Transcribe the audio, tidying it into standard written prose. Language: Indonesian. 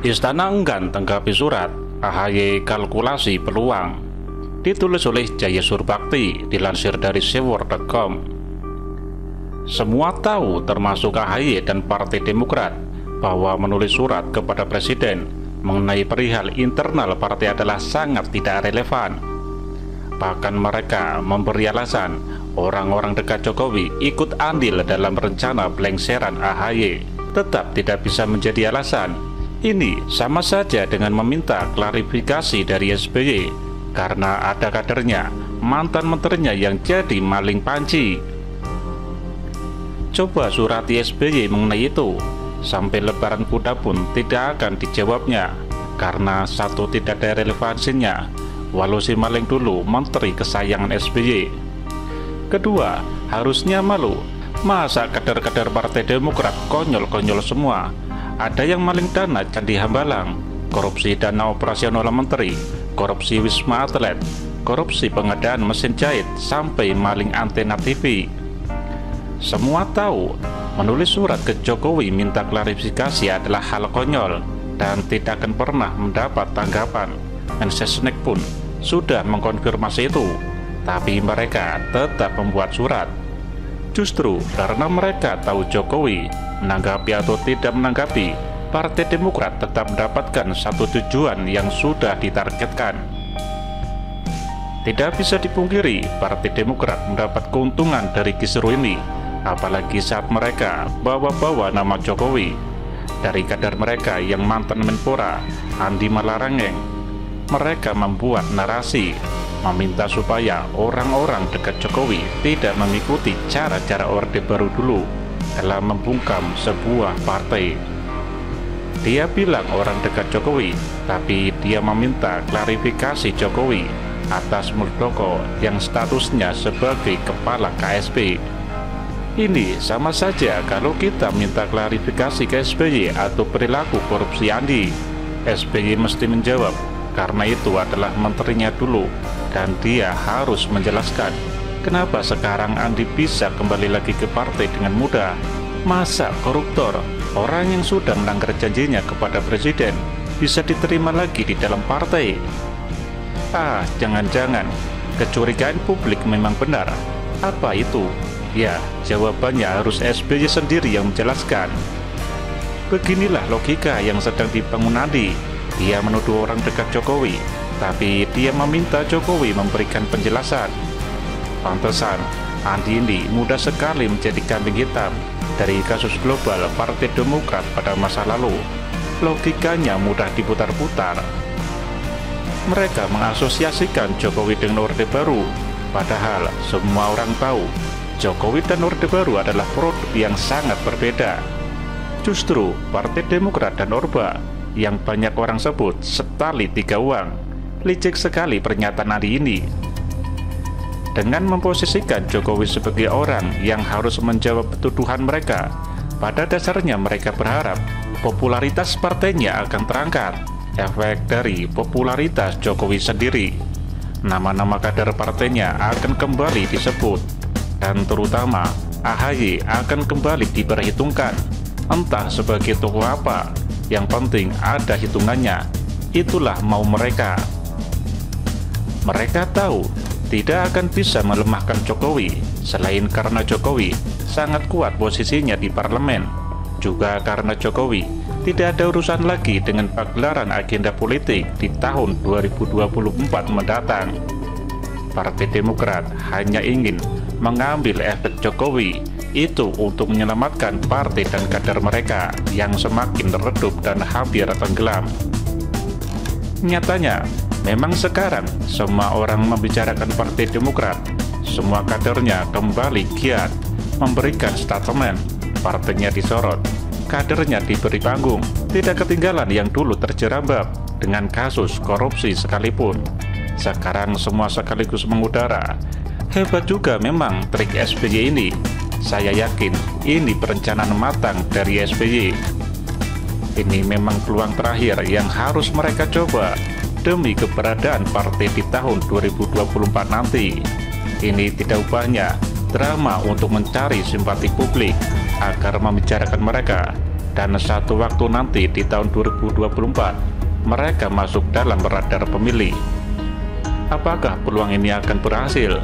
Istana enggan tanggapi surat AHY kalkulasi peluang. Ditulis oleh Jaya Surbakti, dilansir dari sewor.com. Semua tahu, termasuk AHY dan Partai Demokrat, bahwa menulis surat kepada Presiden mengenai perihal internal partai adalah sangat tidak relevan. Bahkan mereka memberi alasan orang-orang dekat Jokowi ikut andil dalam rencana pelengseran AHY. Tetap tidak bisa menjadi alasan. Ini sama saja dengan meminta klarifikasi dari SBY karena ada kadernya, mantan menterinya yang jadi maling panci. Coba surati SBY mengenai itu, sampai lebaran kuda pun tidak akan dijawabnya karena satu, tidak ada relevansinya, walau si maling dulu menteri kesayangan SBY. Kedua, harusnya malu. Masa kader-kader Partai Demokrat konyol-konyol semua? Ada yang maling dana Candi Hambalang, korupsi dana operasional menteri, korupsi Wisma Atlet, korupsi pengadaan mesin jahit, sampai maling antena TV. Semua tahu, menulis surat ke Jokowi minta klarifikasi adalah hal konyol dan tidak akan pernah mendapat tanggapan. Mensesnek pun sudah mengkonfirmasi itu, tapi mereka tetap membuat surat. Justru karena mereka tahu Jokowi menanggapi atau tidak menanggapi, Partai Demokrat tetap mendapatkan satu tujuan yang sudah ditargetkan. Tidak bisa dipungkiri, Partai Demokrat mendapat keuntungan dari kisru ini, apalagi saat mereka bawa-bawa nama Jokowi. Dari kader mereka yang mantan Menpora, Andi Malarangeng, mereka membuat narasi meminta supaya orang-orang dekat Jokowi tidak mengikuti cara-cara Orde Baru dulu dalam membungkam sebuah partai. Dia bilang orang dekat Jokowi, tapi dia meminta klarifikasi Jokowi atas Muldoko yang statusnya sebagai kepala KSP. Ini sama saja kalau kita minta klarifikasi ke SBY atau perilaku korupsi Andi. SBY mesti menjawab, karena itu adalah menterinya dulu, dan dia harus menjelaskan kenapa sekarang Andi bisa kembali lagi ke partai dengan mudah. Masa koruptor, orang yang sudah melanggar janjinya kepada presiden, bisa diterima lagi di dalam partai? Jangan-jangan kecurigaan publik memang benar. Apa itu? Ya, jawabannya harus SBY sendiri yang menjelaskan. Beginilah logika yang sedang dibangun Andi. Dia menuduh orang dekat Jokowi, tapi dia meminta Jokowi memberikan penjelasan. Pantesan, Andi ini mudah sekali menjadi kambing hitam dari kasus global Partai Demokrat pada masa lalu. Logikanya mudah diputar-putar. Mereka mengasosiasikan Jokowi dengan Orde Baru, padahal semua orang tahu Jokowi dan Orde Baru adalah produk yang sangat berbeda. Justru Partai Demokrat dan Orba yang banyak orang sebut setali tiga uang. Licik sekali pernyataan Andi ini. Dengan memposisikan Jokowi sebagai orang yang harus menjawab tuduhan mereka, pada dasarnya mereka berharap popularitas partainya akan terangkat. Efek dari popularitas Jokowi sendiri, nama-nama kader partainya akan kembali disebut, dan terutama AHY akan kembali diperhitungkan, entah sebagai tokoh apa. Yang penting ada hitungannya. Itulah mau mereka. Mereka tahu tidak akan bisa melemahkan Jokowi, selain karena Jokowi sangat kuat posisinya di parlemen, juga karena Jokowi tidak ada urusan lagi dengan pagelaran agenda politik di tahun 2024 mendatang. Partai Demokrat hanya ingin mengambil efek Jokowi itu untuk menyelamatkan partai dan kader mereka yang semakin redup dan hampir tenggelam. Nyatanya, memang sekarang semua orang membicarakan Partai Demokrat. Semua kadernya kembali giat memberikan statement, partainya disorot, kadernya diberi panggung. Tidak ketinggalan yang dulu terjerambab dengan kasus korupsi sekalipun. Sekarang semua sekaligus mengudara. Hebat juga memang trik SBY ini. Saya yakin ini perencanaan matang dari SBY. Ini memang peluang terakhir yang harus mereka coba demi keberadaan partai di tahun 2024 nanti. Ini tidak ubahnya drama untuk mencari simpati publik agar membicarakan mereka. dan satu waktu nanti di tahun 2024 mereka masuk dalam radar pemilih. Apakah peluang ini akan berhasil?